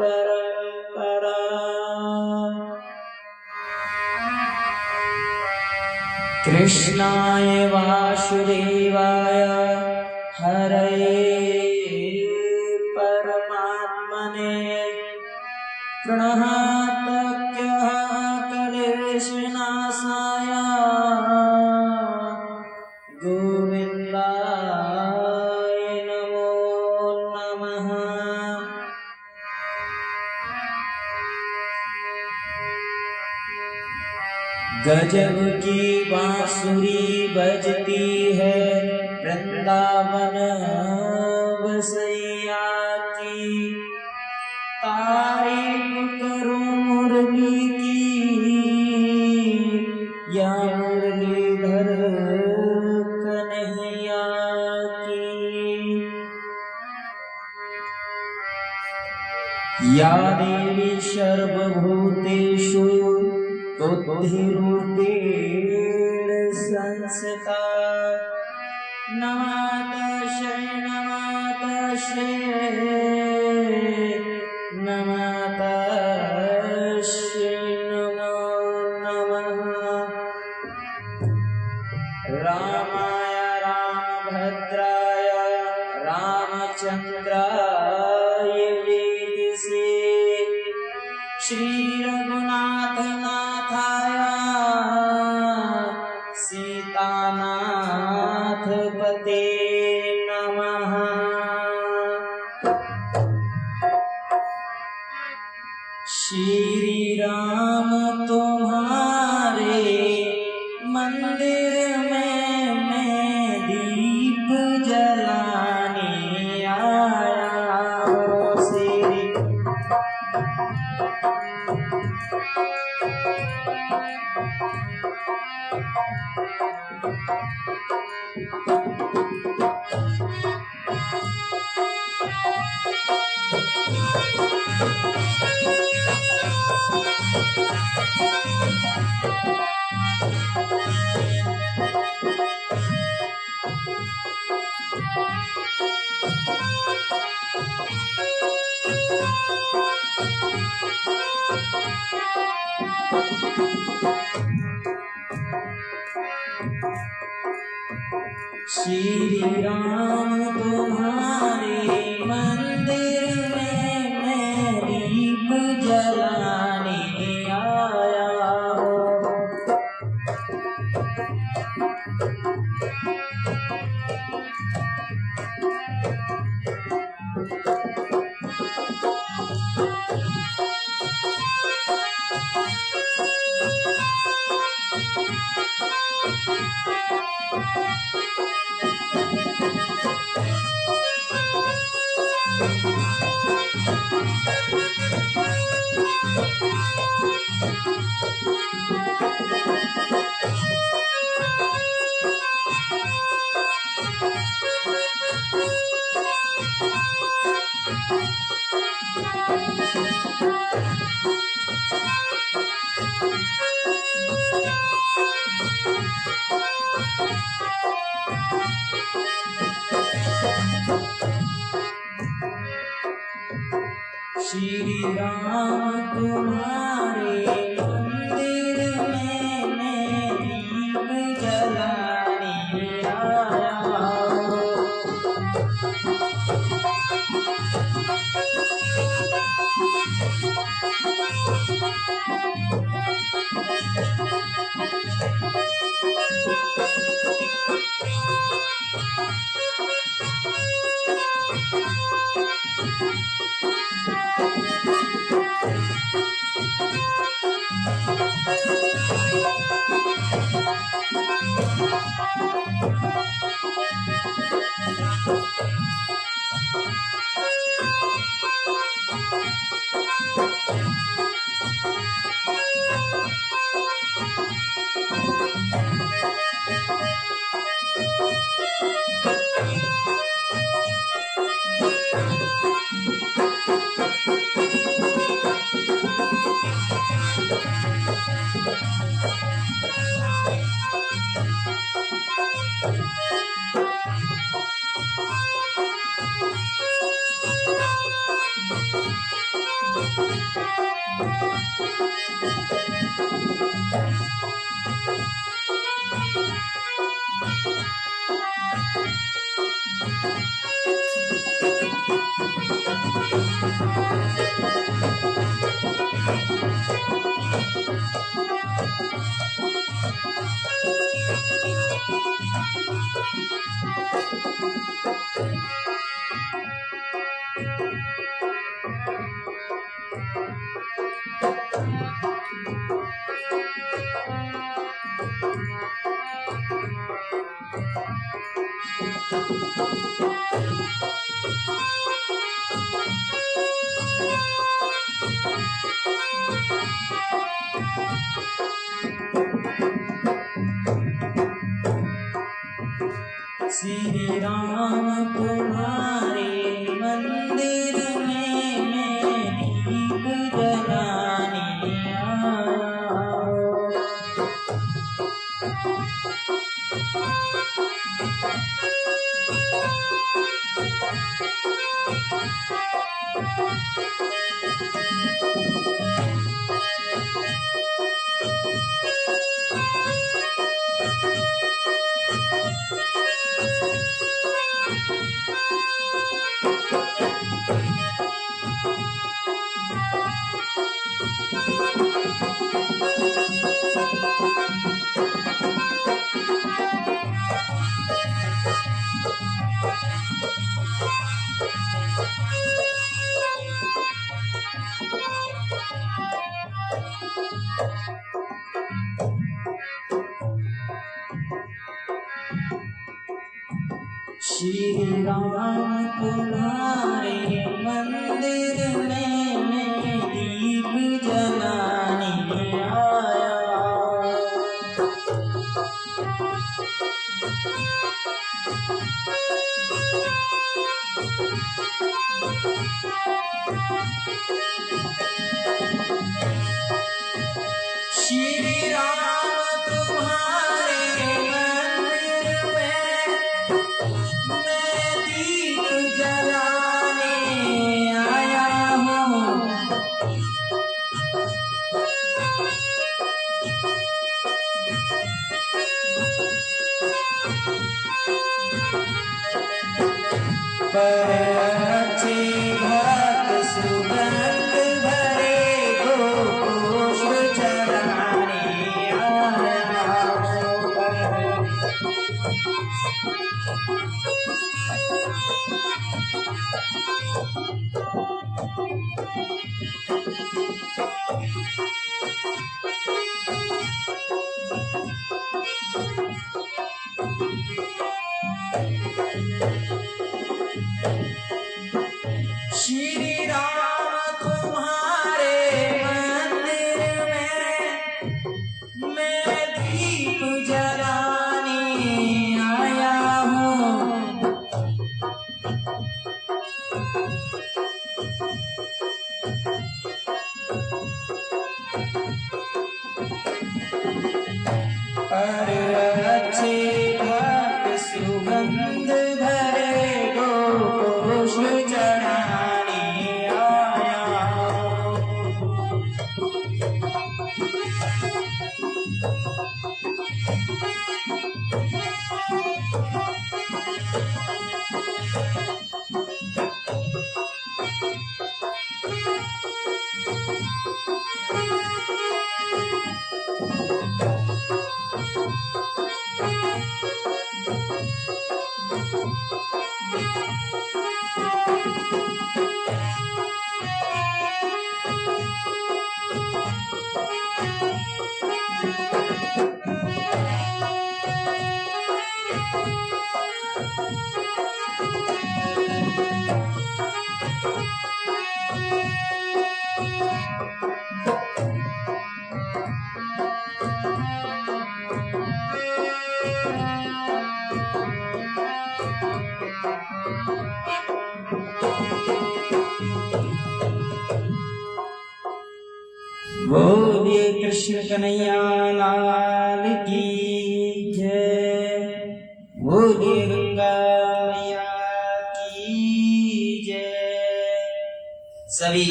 परंपरा। कृष्णाय वासुदेवाय हरये परमात्मने प्रणहातक्यः कलेशनाशाय गोविन्दाय नमो नमः। गजब की बांसुरी बजती है वृंदावन बसैया की, तारीफ करूं मुरली की या मुरलीधर कन्हैया की। या देवी सर्वभूतेषु बुद्धिरूपेण संस्थिता, नमस्तस्यै नमस्तस्यै नमस्तस्यै नमो नमः। रामाय रामभद्राय रामचन्द्राय वेदसे, श्री रघुनाथ नाथाय सीतानाथ पते नमः। श्री राम तुम्हारे मंदिर में मैं दीप जलाने आया हूँ। श्री राम तुम्हारे मंदिर में मैं दीप जलाने आया हूँ। श्री राम तुम्हारे मंदिर में मैं दीप जलाने आया हूँ। श्री राम तुम्हारे मंदिर में मैं दीप जलाने आया। श्री राम तुम्हारे मंदिर में मैं दीप जलाने आया। श्री राम तुम्हारे मंदिर में मैं दीप जलाने आया हूँ। पर अच्छे भक्त सुगंध भरे पुष्प चढ़ाने आया हूँ। श्री राम तुम्हारे मंदिर में मैं दीप जलाने आया हूँ। पर अच्छे भक्त सुगंध भरे पुष्प चढ़ाने आया हूँ। बोलिए कृष्ण कन्हैया लाल की जय। बोलिए गंगा मैया की जय। सभी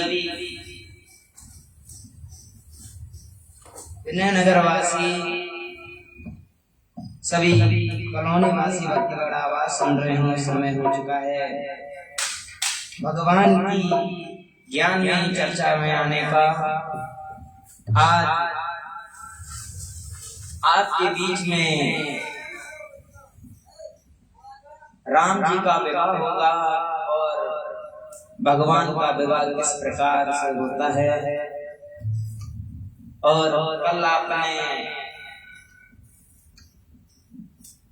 विनयनगर वासी सभी कॉलोनी वासी भक्तगण आवाज सुन रहे हो, समय हो चुका है भगवान की ज्ञान में चर्चा में आने का। आज आपके बीच में राम जी का विवाह होगा और भगवान का विवाह किस प्रकार से होता है। और कल आपने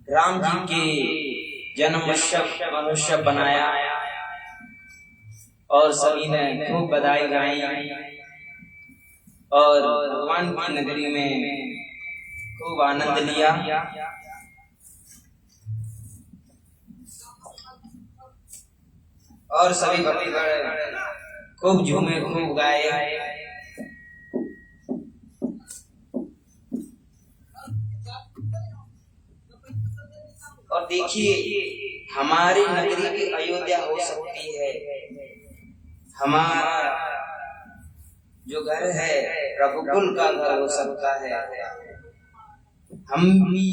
राम जी के जन्म महोत्सव बनाया और सभी ने खूब बधाई गाई और भगवान की नगरी में खूब आनंद लिया। और सभी भक्तगण खूब झूमे खूब गाए। और देखिए हमारी नगरी भी अयोध्या हो सकती है, हमारा जो घर है रघुकुल का घर हो सकता है, हम भी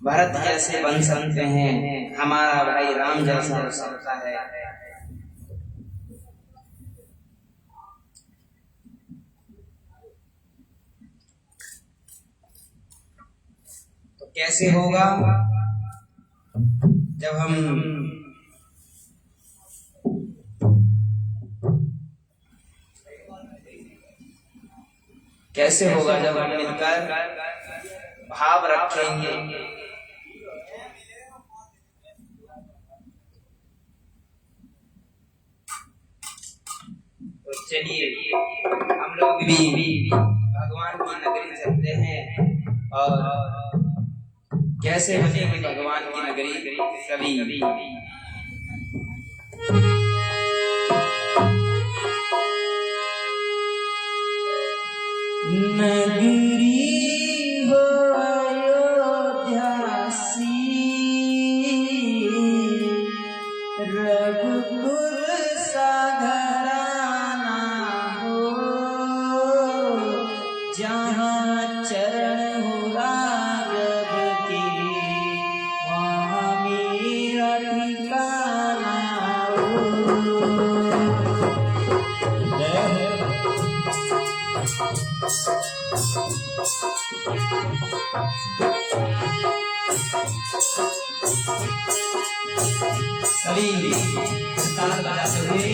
भरत जैसे बन सकते हैं, हमारा भाई राम जैसा हो सकता है। तो कैसे होगा जब हम मिलकर भाव रखेंगे। तो चलिए हम लोग भी भगवान की नगरी चलते हैं और कैसे बनेगी भगवान की नगरी सभी। नगरी हो अयोध्या सी, रघुकुल सा घराना हो, जहाँ चरण हो राघव के, वहाँ मेरा ठिकाना हो। सभी ताल बजाते हुए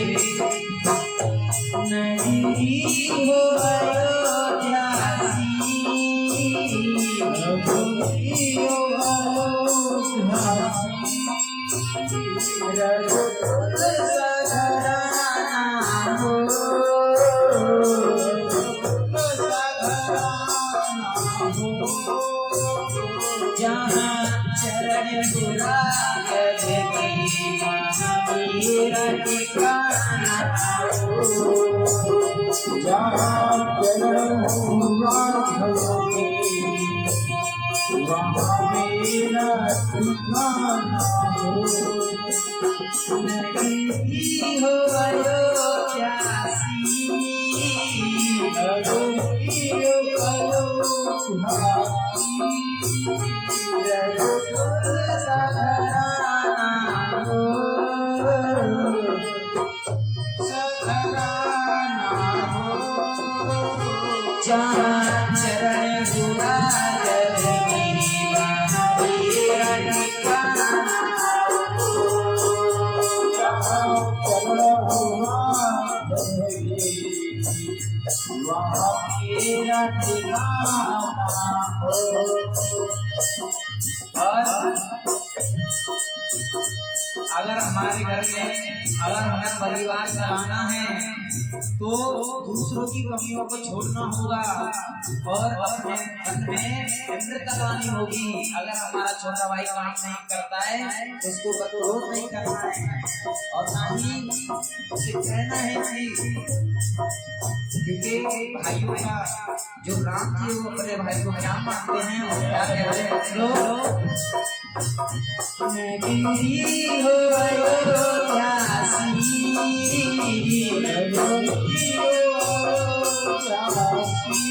नगरी हो अयोध्या सी, नगरी हो अयोध्या सी, रघुकुल सा घराना हो, जहाँ चरण हो राघव की, वहाँ मेरा ठिकाना हो, जहाँ चरण हो राघव की, वहाँ मेरा ठिकाना हो। नगरी हो अयोध्या सी, नगरी हो अयोध्या सी, रघुकुल सा घराना हो, जहाँ चरण हो राघव की, वहाँ मेरा ठिकाना हो, जहाँ चरण हो राघव की, वहाँ मेरा ठिकाना हो। और अगर हमारे घर में अगर हमें परिवार चलाना है तो दूसरों की कमियों को छोड़ना होगा और अपने मन में नम्रता लानी होगी। अगर हमारा छोटा भाई काम नहीं करता है तो उसको विरोध नहीं करना है और ना ही उसे कहना है क्योंकि भाइयों का जो राम जी वो अपने भाई को क्या मानते हैं और क्या कहते हैं लोग। नगरी हो अयोध्या सी, नगरी हो अयोध्या सी,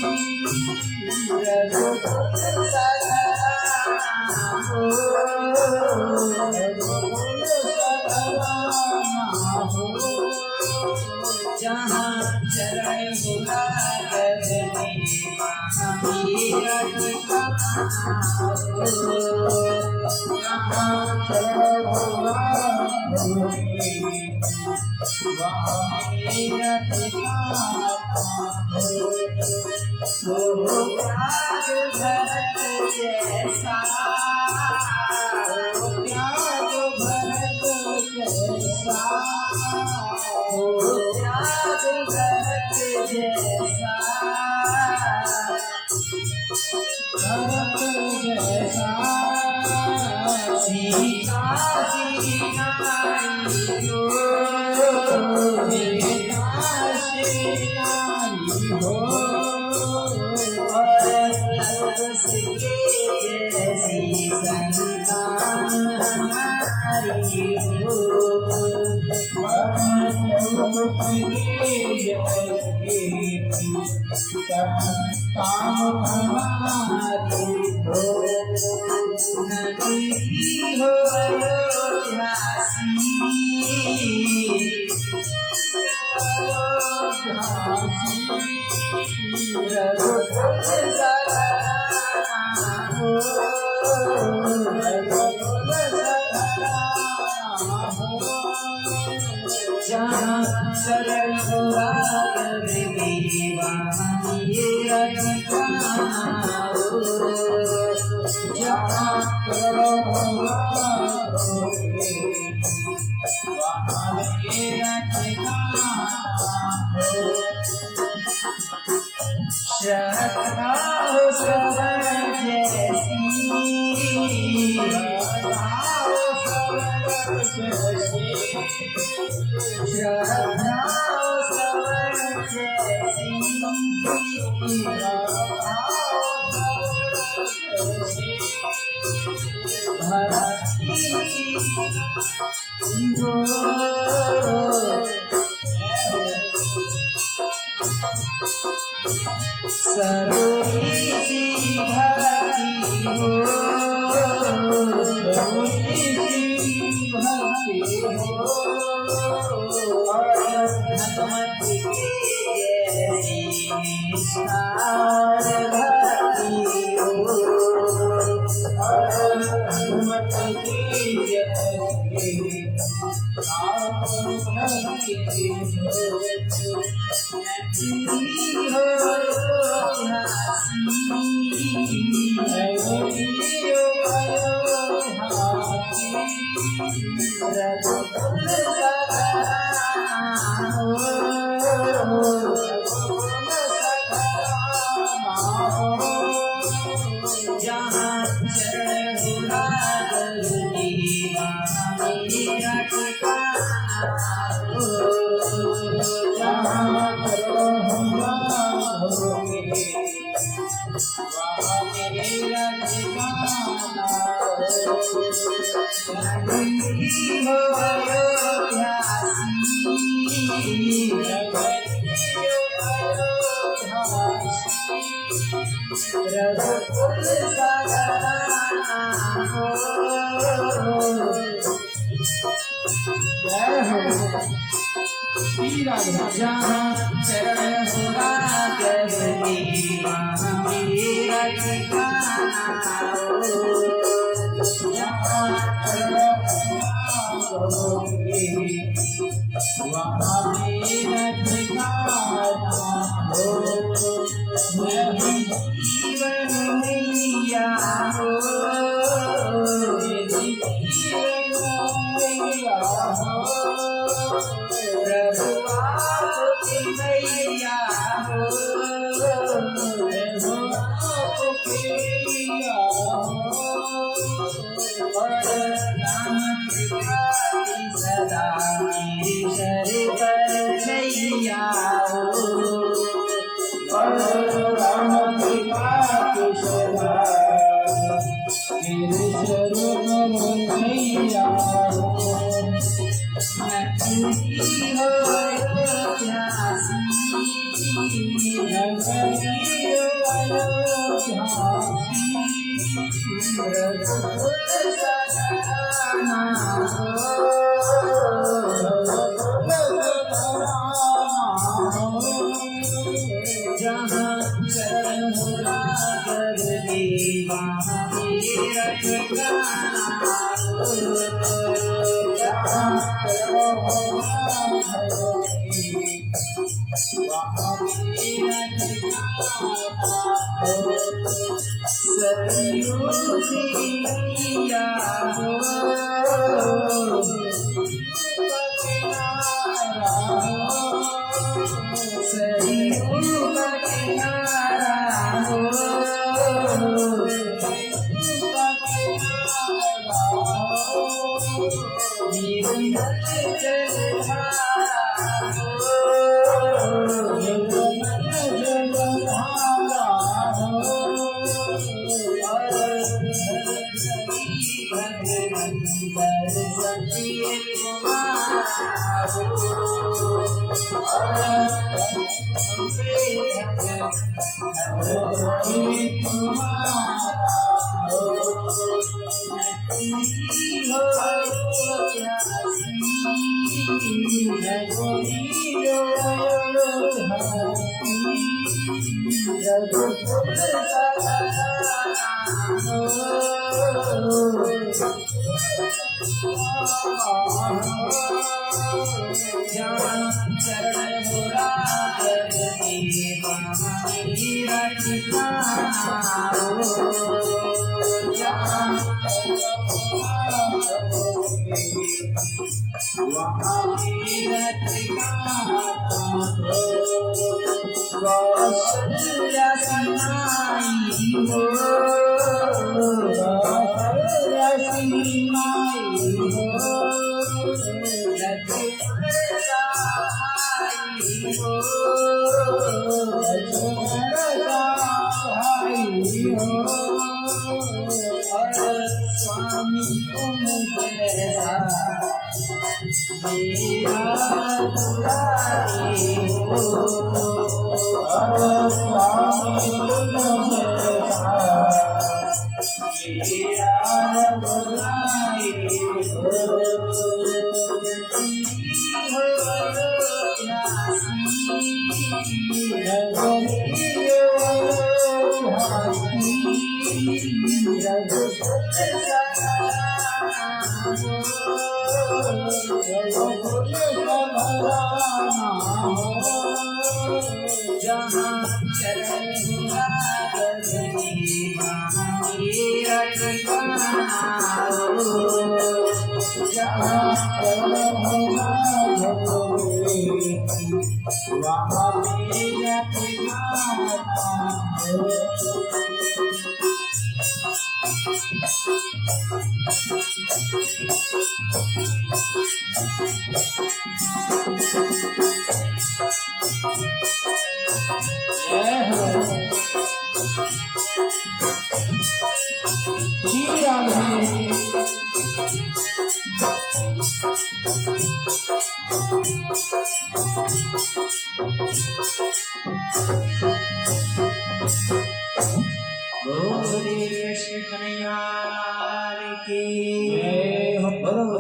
जहाँ चरण बुला करने मेरा जैसा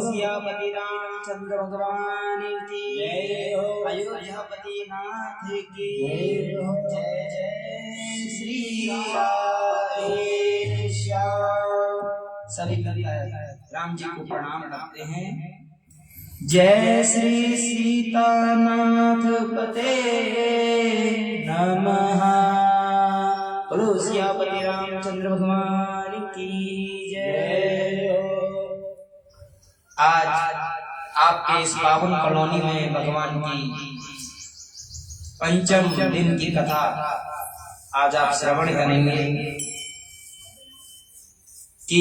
सियापति रामचंद्र भगवान की जय हो। अयोध्यापति नाथ की जय हो। जय जय श्री राधे श्याम। सभी राम जी को प्रणाम करते हैं। जय श्री सीतानाथ पते नमः। बोलो सियापति रामचंद्र भगवान की जय हो। आज आपके इस पावन कॉलोनी में भगवान की पंचम दिन की कथा आज आप श्रवण करेंगे कि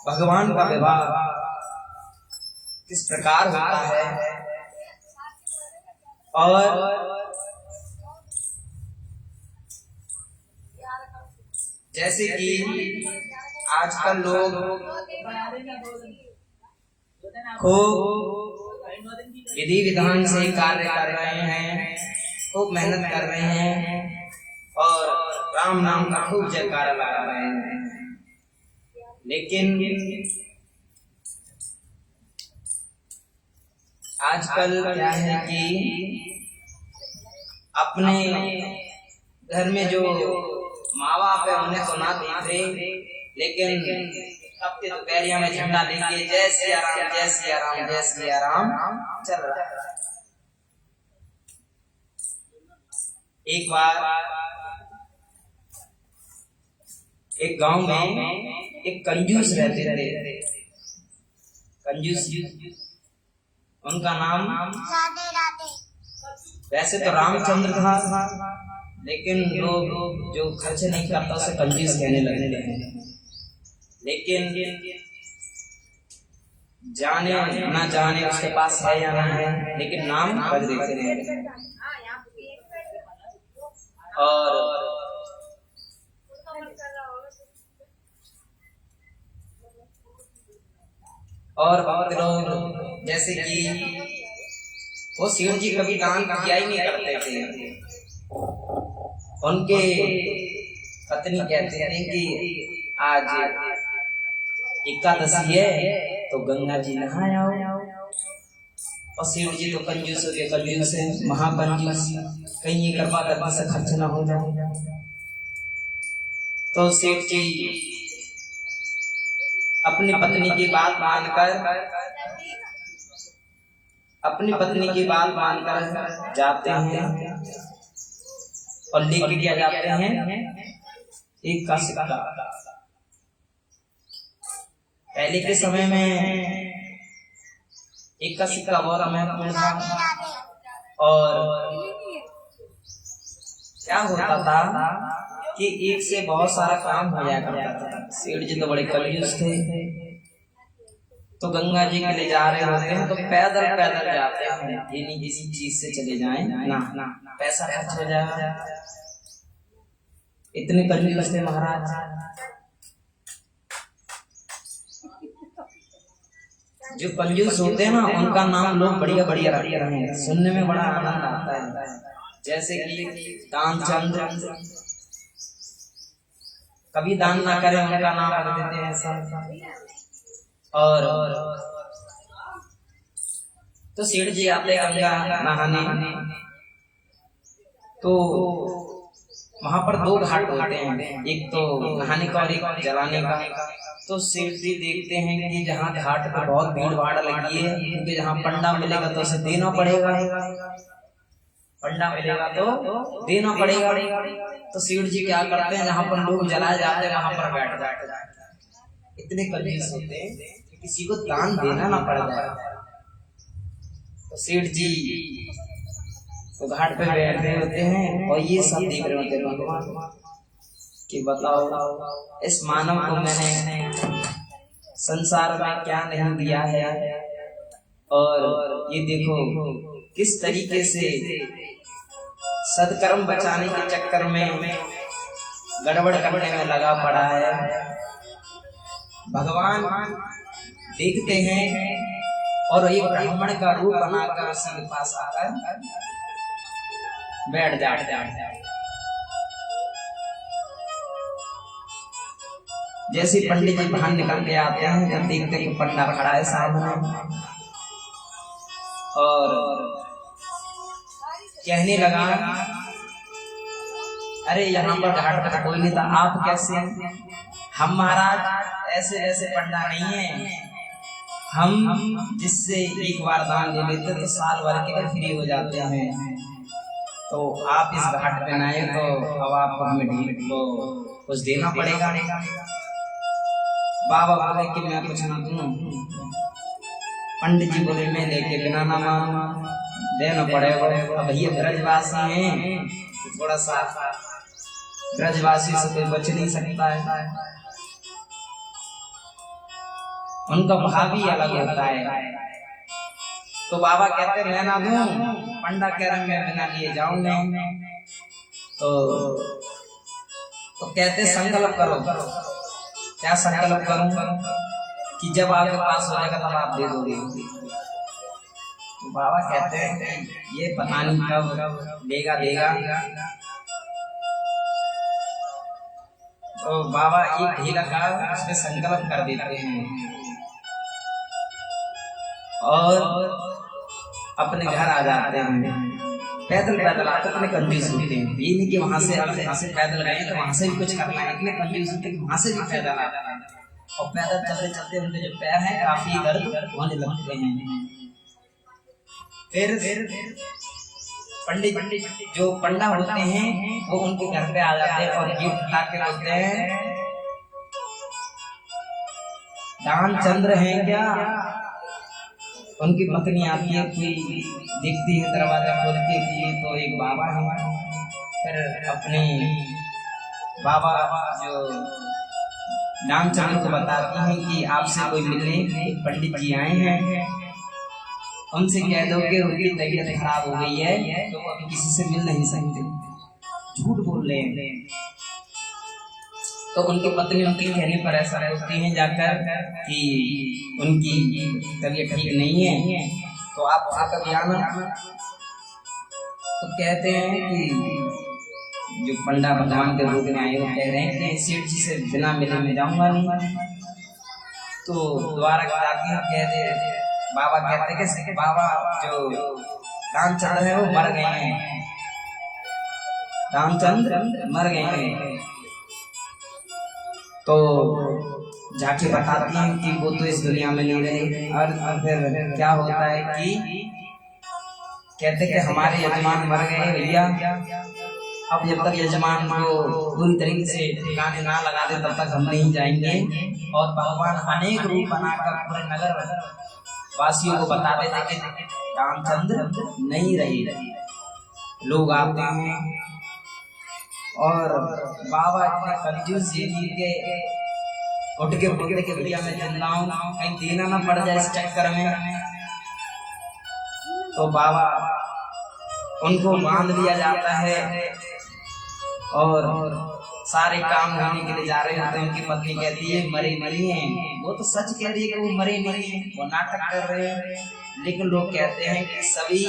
भगवान का विवाह किस प्रकार होता है और जैसे कि आजकल लोग खूब विधि विधान से कार्य कर रहे हैं, खूब मेहनत कर रहे हैं और राम नाम का खूब जयकारा लगा रहे हैं। लेकिन आजकल क्या है कि अपने घर में जो माँ बाप है उन्हें तो ना देख रहे, लेकिन अब के दोपहरिया में झंडा लेके जय सिया राम जय सिया राम जय सिया राम चल रहा है। एक बार एक गांव में एक कंजूस रहते थे। कंजूस, उनका नाम वैसे तो रामचंद्र था, लेकिन लोग जो खर्च नहीं करता उसे कंजूस कहने लगे। लेकिन जाने ना जाने उसके पास है या नहीं है, लेकिन नाम रख देते हैं। और लोग जैसे कि वो शिव जी कभी दान किया ही नहीं करते थे। उनके पत्नी कहते थे कि आज एकादशी है तो गंगा जी नहाए आओ। और शिव जी तो कंजूस हो गए, कंजूस है, महाकंजूस, कहीं ये कृपा करने से खर्च ना हो जाए। तो शिव जी अपनी पत्नी की बात मानकर जाते हैं और लेके क्या जाते हैं एक का सिक्का। पहले के समय में एक का सिक्का बहुत महत्वपूर्ण था। और क्या होता था कि एक से बहुत सारा काम हो जाया करता था। सेठ जी तो बड़े कंजूस थे, तो गंगा जी के लिए जा रहे होते हैं तो पैदल जाते हैं, ये नहीं किसी चीज से चले जाएं ना, पैसा खर्च हो जाएगा। इतने कंजूस थे महाराज। जो कंजूस होते हैं ना उनका नाम लोग बढ़िया रखते हैं, सुनने में बड़ा आनंद आता है। जैसे कि दानचंद, कभी दान ना करें उनका नाम रख देते हैं सब। और तो सेठ जी आते गंगा नहाने, तो वहां पर दो घाट होते हैं, एक तो नहाने का और एक जलाने का। तो सेठ जी देखते हैं कि जहाँ घाट पर बहुत भीड़ भाड़ लगी है, क्योंकि जहाँ पंडा मिलेगा तो उसे देना पड़ेगा, पंडा मिलेगा तो देना पड़ेगा। तो सेठ जी क्या करते हैं, जहाँ पर लोग जलाए जाते हैं वहां पर बैठ जाते हैं। इतने कंजूस होते हैं कि किसी को दान देना ना पड़ जाए। तो सेठ जी तो घाट पे बैठ रहे होते हैं और ये सब देख रहे होते हैं भगवान कि बताओ इस मानव को मैंने संसार में क्या नहीं दिया है, और ये देखो किस तरीके से सदकर्म बचाने के चक्कर में गड़बड़ करने में लगा पड़ा है। भगवान देखते हैं और एक ब्राह्मण का रूप बनाकर उसके पास आकर बैठ जाते हैं। जैसे पंडित जी बाहर निकल के आते हैं तब देखते कि पंडा खड़ा है सामने और कहने लगा, अरे यहाँ पर घाट पर कोई नहीं था, आप कैसे? हम महाराज ऐसे पंडा नहीं है, हम जिससे एक बार दान ले लेते तो साल भर के लिए फ्री हो जाते हैं। तो आप इस घाट पे आए तो अब आपको हमें कुछ देना पड़ेगा। बाबा बोले कि मैं कुछ ना दूं। पंडित जी बोले मैं लेके बिना ना मानूं, देना पड़ेगा। अब ये ब्रजवासी हैं, थोड़ा सा ब्रजवासी से कोई बच नहीं सकता है, उनका भाव ही अलग होता है। तो बाबा कहते मैं ना दूं, पंडा कह रहे मैं बिना लिए जाऊंगा। तो कहते संकल्प करो। क्या संकल्प करूं? कि जब आपके पास हो जाएगा तब आप दे दोगे। तो बाबा कहते हैं ये पता नहीं कब देगा। तो बाबा एक ढीला का उस पे संकल्प कर देते हैं और अपने घर आ जाते हैं। पैदल पैदल आते इतने कंजूस होते हैं, ये नहीं कि वहां से पैदल गए तो वहां से भी कुछ करना है, इतने कंजूस होते हैं वहां से भी पैदल आते हैं और पैदल चलते चलते उनके जो पैर हैं काफी दर्द होने लगते हैं। फिर पंडित जो पंडा होते हैं वो उनके घर पे आ जाते हैं और गिफ्ट ला के बोलते हैं, रामचंद्र हैं क्या? उनकी पत्नी आती है, कोई देखती है दरवाजा खोल के कि तो एक बाबा है। फिर अपने बाबा जो रामचंद्र को बताती हैं कि आपसे कोई मिलने पंडित जी आए हैं, उनसे कह दो कि उनकी तबीयत खराब हो गई है तो वो अभी किसी से मिल नहीं सकते, झूठ बोल रहे हैं। तो उनकी पत्नी उनके कहने पर ऐसा बोलती है जाकर कि उनकी तबीयत ठीक नहीं है तो आप वहाँ कभी आना। तो कहते हैं कि जो पंडा भगवान के रूप में आए वो कह रहे हैं कि सेठ जी से बिना मिले मैं जाऊंगा नहीं। तो दोबारा जाके कहते बाबा कहते कि बाबा जो रामचंद्र है वो मर गए हैं, रामचंद्र मर गए हैं। तो जाके बताती हैं कि वो तो इस दुनिया में नहीं रहे। और फिर क्या होता है कि कहते कि हमारे यजमान मर गए भैया, अब जब तक यजमान को पूरी तरीके से ठिकाने ना लगा दे तब तक हम नहीं जाएंगे। और भगवान अनेक रूप बनाकर पूरे नगर वासियों को बता देते कि रामचंद्र नहीं रहे। लोग आते हैं और बाबा इतने कंजूस के उठ के बोलते कि भैया मैं जिंदा हूँ, कहीं देना ना पड़ जाए इस चक्कर में। तो बाबा उनको बांध दिया जाता है और सारे काम होने के लिए जा रहे होते हैं। उनकी पत्नी कहती है मरे नहीं है, वो तो सच कह रही है कि वो मरे नहीं है, वो नाटक कर रहे हैं। लेकिन लोग कहते हैं कि सभी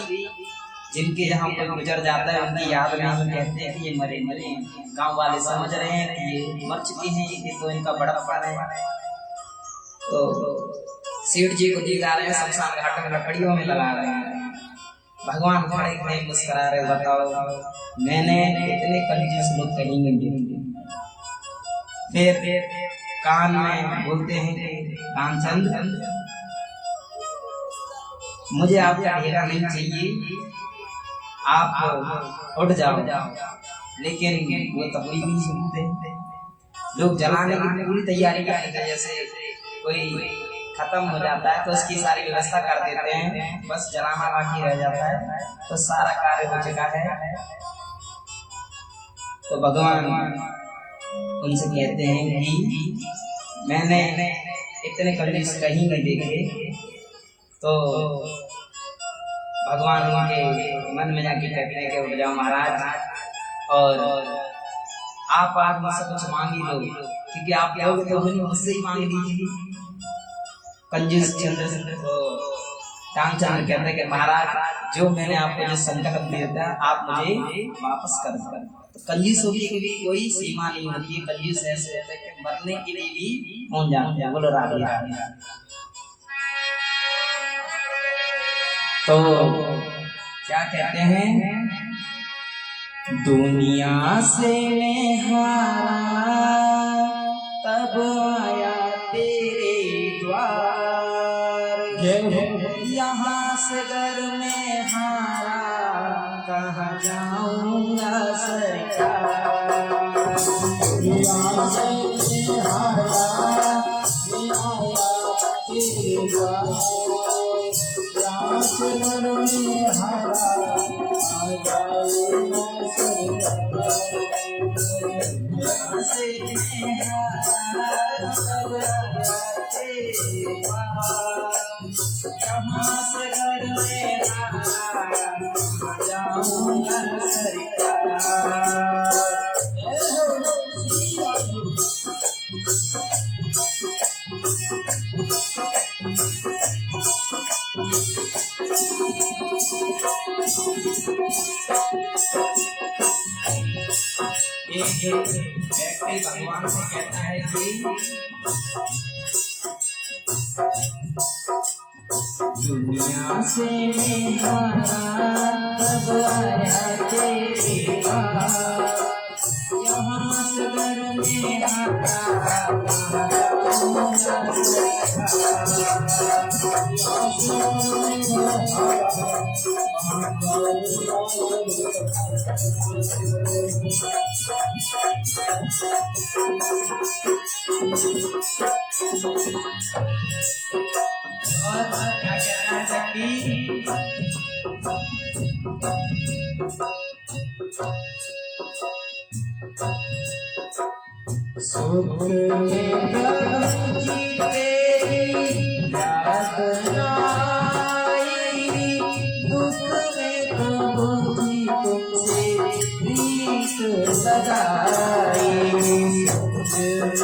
जिनके यहाँ कोई गुजर जाता है उनकी याद में हम कहते हैं कि ये मरे मरे हैं। गांव वाले समझ रहे हैं कि ये मर चुके हैं, ये तो इनका बड़ा पार है। तो सेठ जी को दिखा रहे हैं शमशान घाट में लकड़ियों में लगा रहे हैं। भगवान खड़े खड़े मुस्कुरा रहे, बताओ मैंने इतने कंजूस लोग कहीं नहीं। फिर कान में बोलते हैं कि रामचंद्र मुझे आपका ढेरा नहीं चाहिए, आप उठ जाओ। लेकिन वो तब भी नहीं सुनते। लोग जलाने की पूरी तैयारी करते हैं, जैसे कोई खत्म हो जाता है तो उसकी सारी व्यवस्था कर देते हैं, बस जलाना बाकी रह जाता है तो सारा कार्य हो चुका है। तो भगवान उनसे कहते हैं कि मैंने इतने कंजूस कहीं नहीं देखे। तो भगवान उनके मन में जाके कहते हैं कि उठ जाओ महाराज और आप आज मुझसे कुछ मांग ही लो, क्योंकि आप कहोगे तो मुझसे ही मांग लीजिए। कंजूस रामचंद्र कहते हैं कि महाराज जो मैंने आपको जो संकल्प दिया था आप मुझे वापस कर दो। तो कंजूसों की भी कोई सीमा नहीं होती है। कंजूस ऐसे होता है कि मरने के लिए भी पहुंच जाते हैं। बोलो राधे राधे। तो क्या कहते हैं, दुनिया से मैं हारा तब आया तेरे द्वार, यहाँ से घर में हारा कहाँ जाऊंगा सरकार। यहाँ से हारा आया तेरे द्वार, यहाँ से घर में हारा एक व्यक्ति भगवान से कहता है कि दुनिया से तब आया तेरे पास, यहाँ सगर में और क्या कहना है सखी? सुख में जी तेरी याद आई, दुख में प्रभु जी तुमसे प्रीत लगाई। सुख में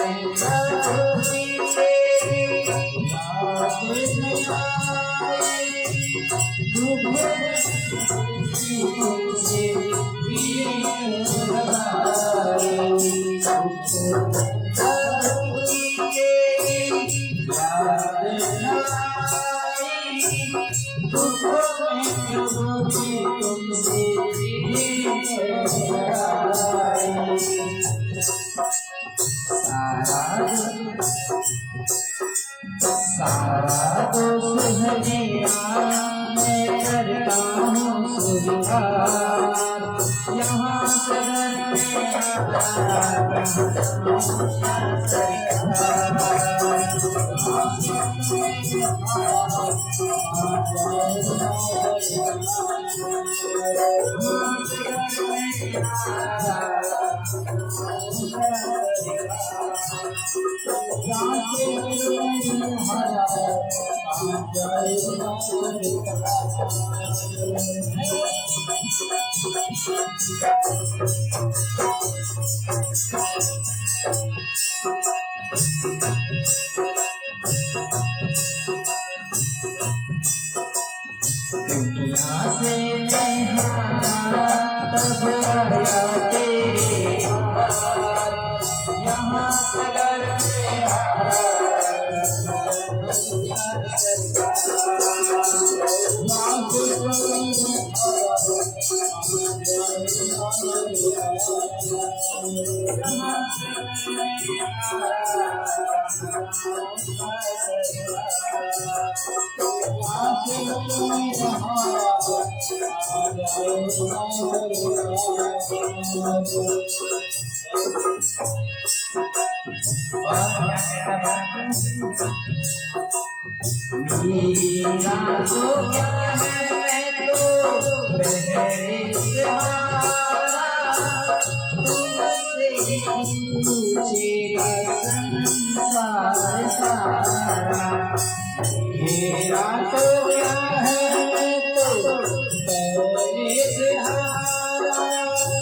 प्रभु जी तेरी याद आई, दुख में तुमसे प्रीत लगाई। सारा दोष है मैं करता हूँ स्वीकार, यहाँ दुनिया से तब आया तेरे पास, यहाँ सगर मेरा तो क्या है तो बहरे सहारा, तुमसे पूछेगा संसार सारा। मेरा तो क्या है तो बहरे सहारा, तुमसे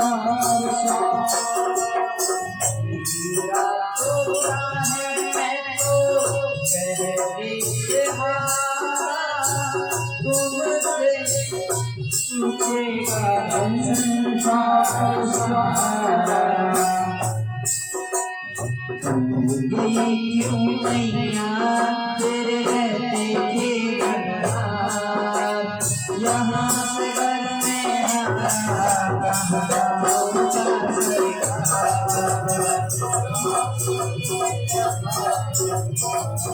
पूछेगा संसार सारा। मेरा तो क्या है मैं तो बहरे सहारा, तुमसे पूछेगा संसार सारा। क्यों मैया तेरे रहते के घरदार, यहाँ से घर में दुनिया से तब आया तेरे पास, यहाँ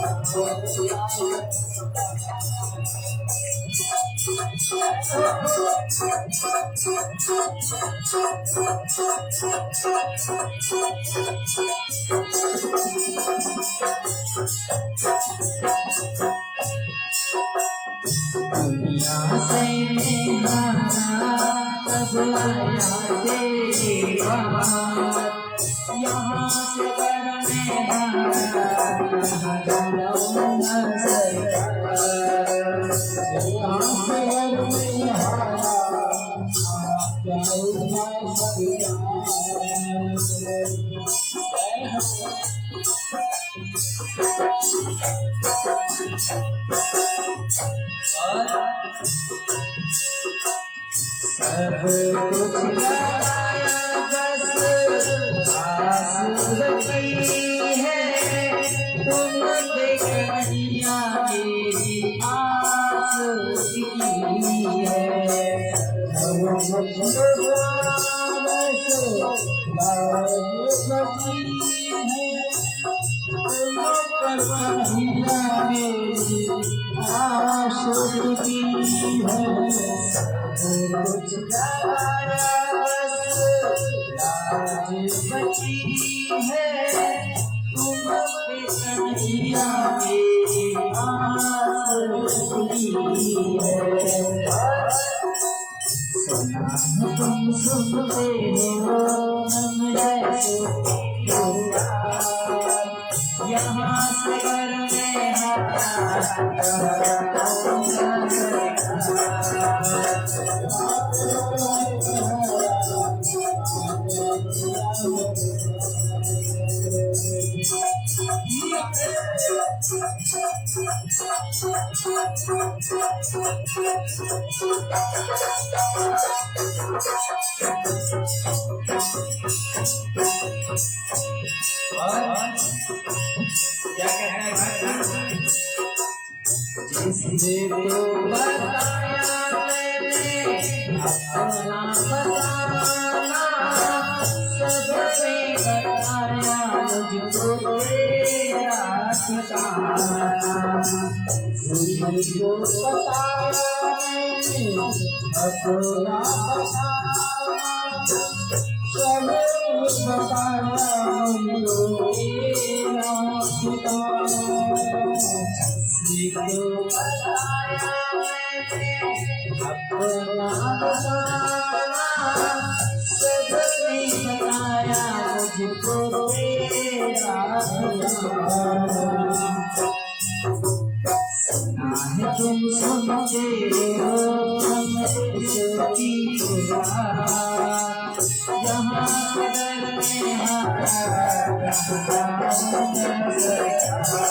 से सब कुछ गवाया बस आस बची है तुम पे कन्हैया मेरी आस टिकी है। सब कुछ गवाया बस आस बची है तुम पे कन्हैया मेरी आस टिकी है। कुछ गवाया बस लाज बची है तुम पे कन्हैया मेरी आस टिकी है। सुना तुम सुनते हो हम जैसे यहाँ से घर में क्या कहना है जिसने तो बताया मैंने अपना बताना सबने बताया मुझको तेरा ठिकाना। जिसने तो बताया मैंने अपना बताना सबने बताया मुझको तेरा ठिकाना। जिसको बताया मैंने अपना बताना सबने बताया मुझको तेरा ठिकाना। सुना तुम सुनते हो हम इसकी बात यहाँ कदर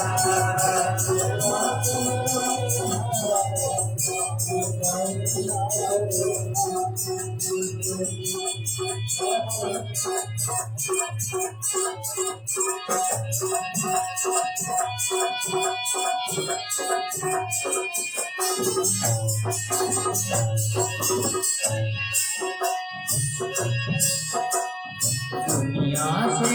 में दुनिया से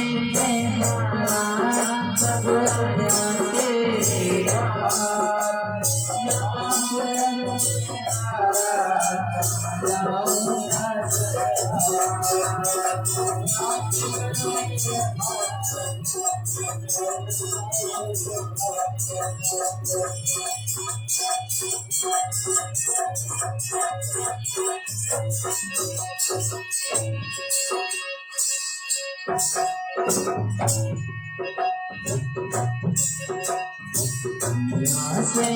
यहाँ से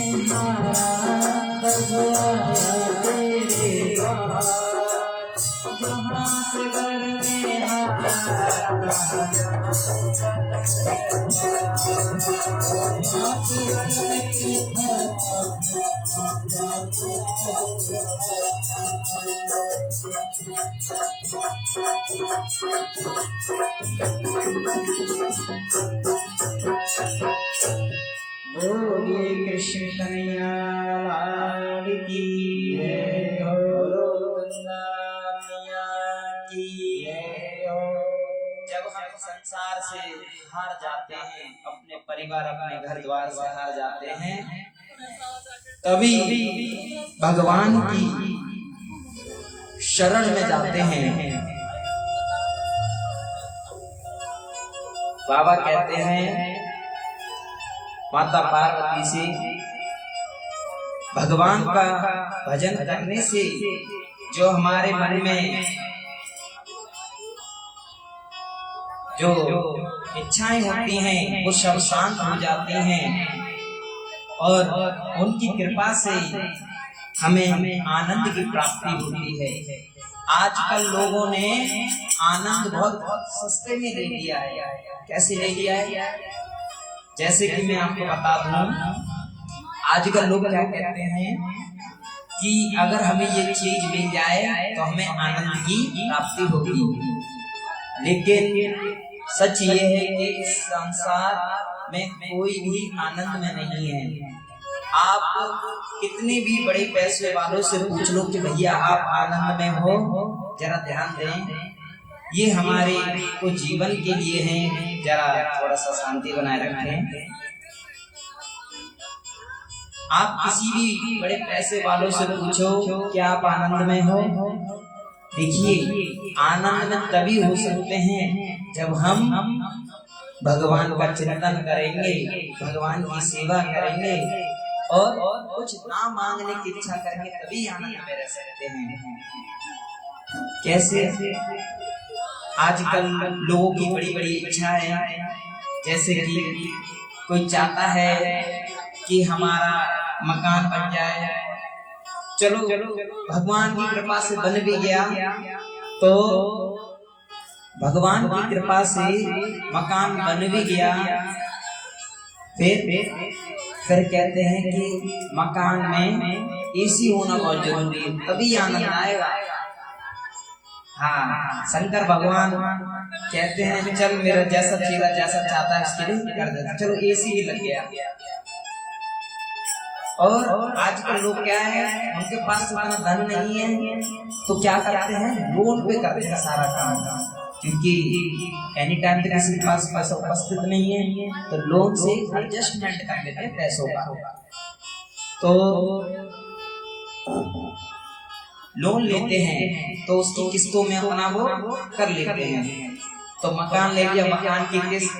हमारा बगवाया तेरे द्वार जहाँ से घर में बोलिए कृष्ण कन्हैया लाल की जय हो, गंगा मैया की जय हो। जब हम संसार से हार जाते हैं, अपने परिवार अपने घर द्वार से हार जाते हैं, तभी भगवान की शरण में जाते हैं। बाबा कहते हैं माता पार्वती से भगवान का भजन करने से जो हमारे मन में जो इच्छाएं होती हैं वो सब शांत हो जाती हैं और उनकी कृपा से हमें आनंद की प्राप्ति होती है। आजकल लोगों ने आनंद बहुत सस्ते में ले लिया है। कैसे ले लिया है? जैसे कि मैं आपको बता दूं, आजकल लोग क्या कहते हैं कि अगर हमें ये चीज मिल जाए तो हमें आनंद की प्राप्ति होगी, लेकिन सच ये है कि इस संसार में कोई भी आनंद में नहीं है। आप कितने भी बड़े पैसे वालों से पूछ लो कि भैया आप आनंद में हो, जरा ध्यान दें, ये हमारे को जीवन के लिए है, जरा थोड़ा सा शांति बनाए रखें। आप किसी भी बड़े पैसे वालों से पूछो क्या आप आनंद में हो, देखिए आनंद में तभी हो सकते हैं जब हम भगवान का चिंतन करेंगे, भगवान की सेवा करेंगे और कुछ ना मांगने की इच्छा करेंगे, तभी आनंद में रह सकते हैं। कैसे? आजकल लोगों की बड़ी बड़ी इच्छा है, जैसे कि कोई चाहता है कि हमारा मकान बन जाए, चलो भगवान की कृपा से बन भी गया, तो भगवान की कृपा से मकान बन भी गया, फिर कहते हैं कि मकान में एसी होना बहुत जरूरी है, तभी आनंद आएगा। हाँ, शंकर भगवान कहते हैं चल मेरा जैसा चेहरा जैसा चाहता है उसके लिए कर देता, चलो एसी भी लग गया। और आजकल लोग क्या है, उनके पास इतना धन नहीं है तो क्या करते हैं, लोन पे करते हैं सारा काम, क्योंकि एनी टाइम तो किसी के पास पैसा उपस्थित नहीं है, तो लोन से एडजस्टमेंट कर लेते हैं पैसों का। तो लोन लेते हैं तो उसकी किस्तों में अपना वो कर लेते हैं। तो मकान ले लिया, मकान की किस्त,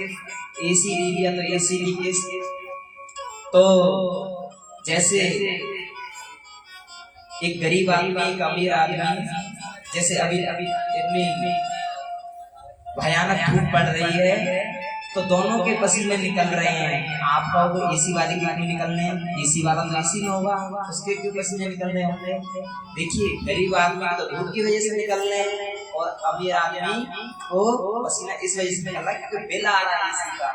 एसी ले लिया तो एसी की किस्त। तो जैसे एक गरीब आदमी एक अमीर आदमी, जैसे अभी इतनी भयानक धूप पड़ रही है तो दोनों के पसीने निकल रहे हैं। आप कहोगे एसी वाले के क्यों निकलने हैं, एसी वाला तो एसी में होगा, उसके क्यों पसीने निकल रहे होंगे? देखिए गरीब आदमी तो धूप की वजह से निकल रहे हैं और अमीर आदमी को पसीना इस वजह से निकल रहा है क्योंकि बिल आ रहा है एसी का,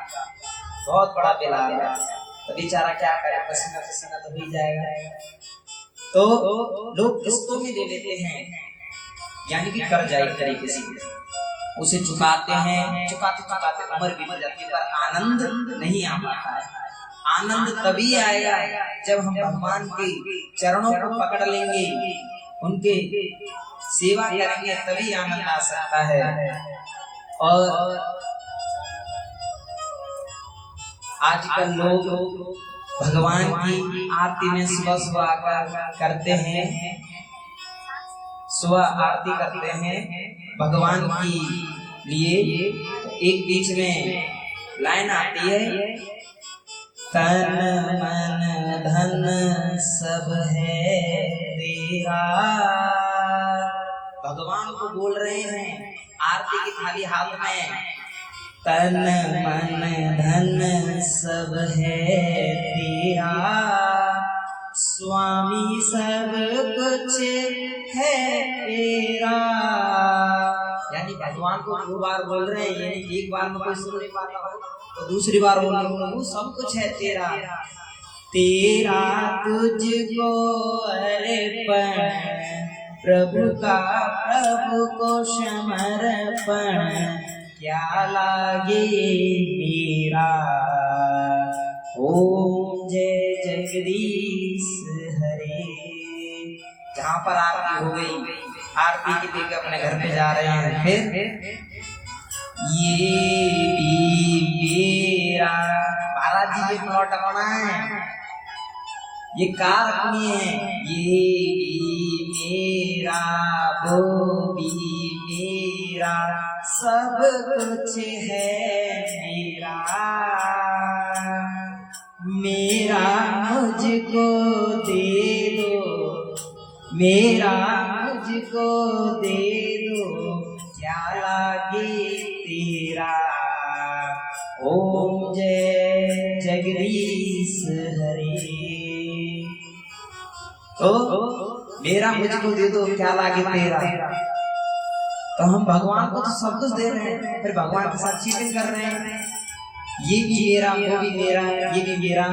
बहुत बड़ा बिल आ रहा है, तो बेचारा क्या करे, पसीना पसीना तो हो ही जाएगा। तो लोग किस्तों में ले लेते हैं, यानी कि कर्जा एक तरीके से उसे चुकाते हैं, चुकाते चुकाते उम्र बीत जाती है, पर आनंद नहीं आ पाता है। आनंद तभी आएगा जब हम भगवान के चरणों को पकड़ लेंगे, उनके सेवा करेंगे, तभी आनंद आ सकता है। और आजकल लोग भगवान की आरती में सुबह सुबह आकर करते हैं, सुबह आरती करते हैं भगवान की लिए। तो एक बीच में लाइन आती है, तन मन धन सब है तेरा। भगवान को बोल रहे हैं आरती की थाली हाथ में, तन मन धन सब है तेरा, स्वामी सब कुछ है तेरा। यानी भगवान को दो बार बोल रहे हैं, यानी एक बार में कोई सुन नहीं पाता हो तो दूसरी बार बोल रहे हो, सब कुछ है तेरा, तेरा तुझको अर्पण, प्रभु का प्रभु को समर्पण, क्या लागे मेरा। ओम जय जगदीश हरे। जहाँ पर आरती हो गई, आरती की देख अपने घर पे जा रहे हैं, फिर ये मेरा, महाराज जी ये प्लॉट अपना है, ये कार अपनी है, ये मेरा, वो भी मेरा, सब कुछ है मेरा, मेरा मुझको दे दो, मेरा मुझको दे दो, क्या लागे तेरा। ओम जय जगदीश हरे। तो मेरा मुझको दे दो, क्या लागे तेरा। तो हम भगवान को तो सब कुछ दे रहे हैं, फिर भगवान के साथ चीटिंग कर रहे हैं, ये भी मेरा, वो भी मेरा, ये भी मेरा।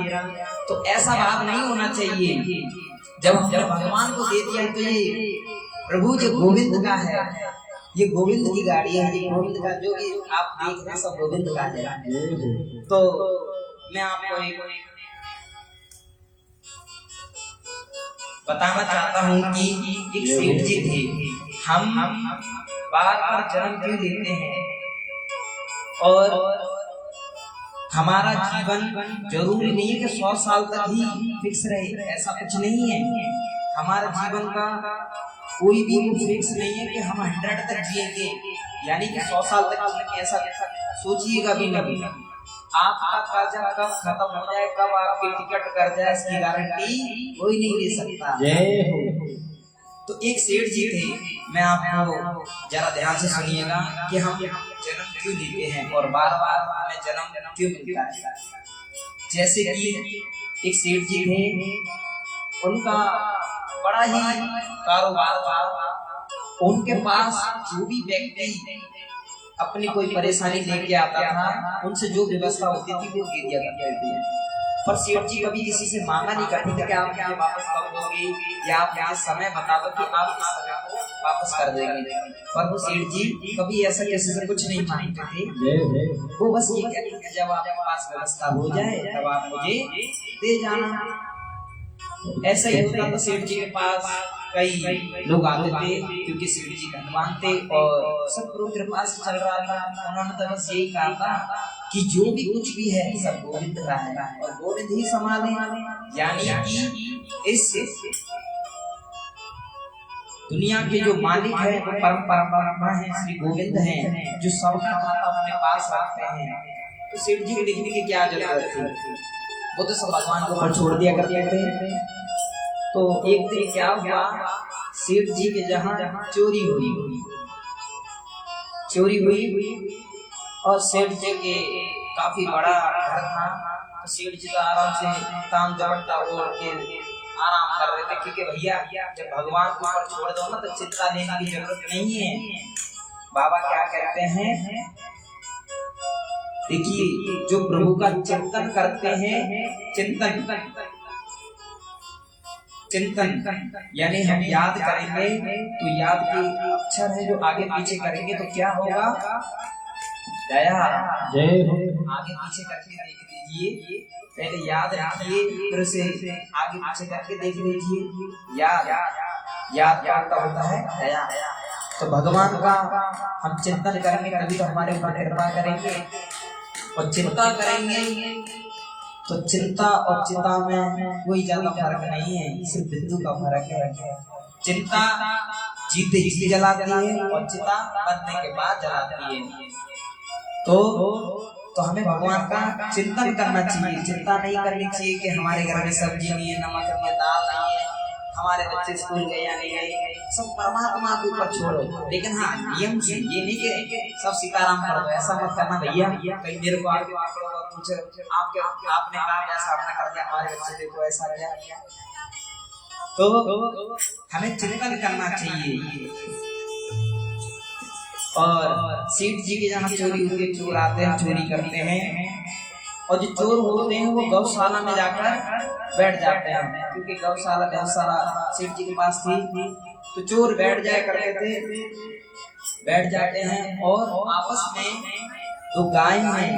तो ऐसा भाव नहीं होना चाहिए। जब हमने भगवान को दे दिया तो ये प्रभु जो गोविंद का है, ये गोविंद की गाड़ी है, ये गोविंद का जो भी आप देख रहे हैं सब गोविंद का है। तो मैं आपको एक बताना चाहता हूँ कि एक सेठ जी थे। हम बार बार जन्म क्यों लेते हैं और हमारा जीवन जरूरी नहीं है कि 100 साल तक ही फिक्स रहे, ऐसा कुछ नहीं है। हमारा जीवन का कोई भी फिक्स नहीं है कि हम 100 तक जिएंगे, यानी कि 100 साल तक ऐसा सोचिएगा भी नहीं। आपका कर्जा कब खत्म हो जाए, कब आपकी टिकट कर जाए, इसकी गारंटी कोई नहीं ले सकता। जय हो। तो एक सेठ जी थे, मैं आपको जरा ध्यान से सुनिएगा कि हम जन्म क्यों लेते हैं और बार बार हमें जन्म क्यों मिलता है। जैसे कि एक सेठ जी थे, उनका बड़ा ही कारोबार था। उनके पास जो भी व्यक्ति अपनी कोई परेशानी लेके आता था, उनसे जो व्यवस्था होती थी वो दे दिया करते थे। पर सेठ जी कभी किसी से मांगा नहीं करते थे कि आप मुझे वापस कर दोगे या आप मुझे समय बता दो कि आप इस समय को वापस कर देंगे। पर वो सेठ जी कभी ऐसा किसी से कुछ नहीं मांगते थे। वो बस ये कहते थे जब आपके पास व्यवस्था हो जाए तब आप मुझे दे जाना। ऐसा ही होता था। सेठ जी के पास कई लोग आते थे क्योंकि सेठ जी धनवान थे और सब प्रभु कृपा से चल रहा था। उन्होंने तो बस यही कहा था कि जो भी कुछ भी है सब गोविंद का है और गोविंद ही संभाले। यानी कि इस दुनिया के जो मालिक है वो परम परमात्मा है, श्री गोविंद हैं, जो सबका खाता अपने पास रखते हैं। तो सेठ जी को लिखने की क्या जरूरत थी, वो तो सब भगवान को ऊपर छोड़ दिया करते थे। तो एक दिन क्या हुआ, सेठ जी के जहाँ चोरी हुई और सेठ जी के काफी बड़ा घर था। तो सेठ जी तो आराम से काम दुपट्टा ओढ़ के आराम कर रहे थे, क्योंकि भैया जब भगवान को ऊपर छोड़ दो ना तो चिंता लेने की जरूरत नहीं है। बाबा क्या कहते हैं, देखिए जो प्रभु का चिंतन करते हैं, चिंतन यानी हम याद करेंगे तो याद के अक्षर है जो आगे पीछे करेंगे तो क्या होगा, दया। जय हो। आगे पीछे करके देख लीजिए, पहले याद रखिए फिर उसे आगे पीछे करके देख लीजिए। याद का होता है दया। तो भगवान का हम चिंतन करेंगे तभी तो हमारे ऊपर कृपा करेंगे। और चिंता करेंगे तो चिंता और चिता में कोई ज्यादा फर्क नहीं है, सिर्फ बिंदु का फर्क है। चिंता जीते जी जलाती है और चिता मरने के बाद जलाती है। तो हमें भगवान का चिंतन करना चाहिए। चिंता नहीं करनी चाहिए कि हमारे घर में सब्जी नहीं है, नमक नहीं है, दाल नहीं है, हमारे बच्चे स्कूल गए या नहीं गए, सब परमात्मा के ऊपर छोड़ो। लेकिन हाँ नियम से, ये नहीं कि सब सीताराम कर दो, ऐसा मत करना भैया। कहीं मेरे को आगे पूछे आपने कहा ऐसा आपने कर दिया, हमारे बच्चे देखो ऐसा किया। तो हमें चिंतन करना चाहिए। और सेठ जी के जहाँ चोरी होती है, चोर आते हैं चोरी करते हैं और जो चोर होते हैं वो गौशाला में जाकर बैठ जाते हैं, क्योंकि गौशाला सेठ जी के पास थी। तो चोर बैठ जाते हैं और आपस में तो गाय में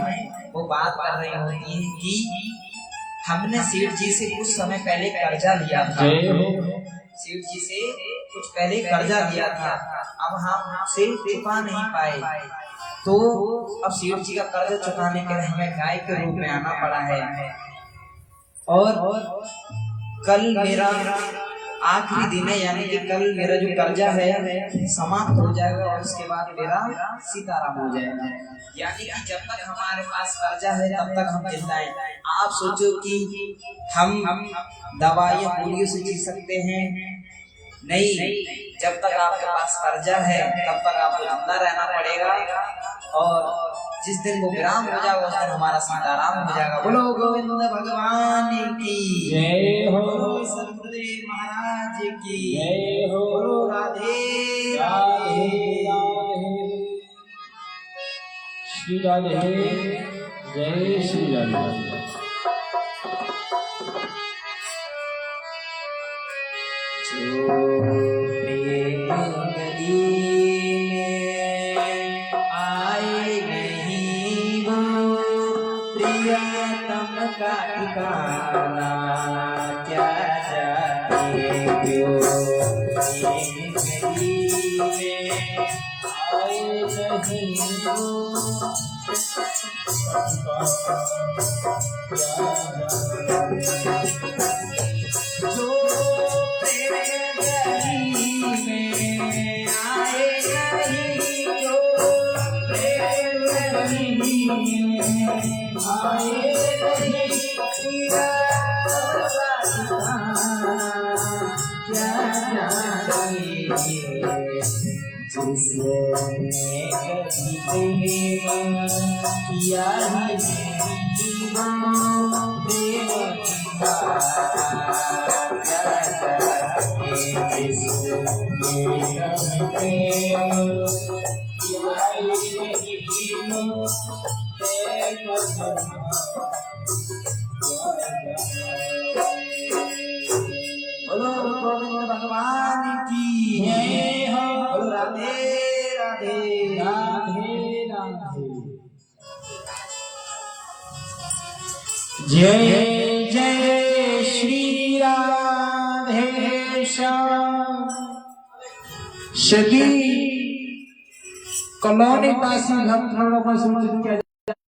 वो बात कर रही होती है कि हमने सेठ जी से कुछ समय पहले कर्जा लिया था, सेठ जी से कुछ पहले कर्जा लिया था, अब हम उसे चुका नहीं पाए। तो अब सेठ जी का कर्जा चुकाने के लिए हमें गाय के रूप में आना पड़ा है। और कल मेरा आखिरी दिन है, यानी कि कल मेरा जो कर्जा है समाप्त हो जाएगा और उसके बाद मेरा सीताराम हो जाएगा। यानी कि जब तक हमारे पास कर्जा है तब तक हम जिंदा हैं। आप सोचो कि हम दवाइयाँ गोलियों से जी सकते हैं? नहीं, जब तक आपके पास कर्जा है तब तक आपको जिंदा रहना पड़ेगा। और जिस दिन वो विराम हो जाएगा उस दिन हमारा सीताराम हो जाएगा। बोलो गोविंद भगवान की जय हो, सतगुरुदेव महाराज की जय हो, बोलो राधे राधे श्री राधे, जय श्री राधे। जो प्रेम गली में आए नहीं वो प्रियतम का ठिकाना क्या जाने क्यों प्रेम गली में आए नहीं वो जो प्रेम गली में आए नहीं जो प्रेम गली में आए नहीं क्या जाने जिसने कभी प्रेम किया ही नहीं प्रेम बोलो गोविंद भगवान की जय हो। बोलो राधे राधे राधे राधे। जय जय श्री राधे श्याम। सभी कॉलोनी वासी भक्त लोगों को सूचित किया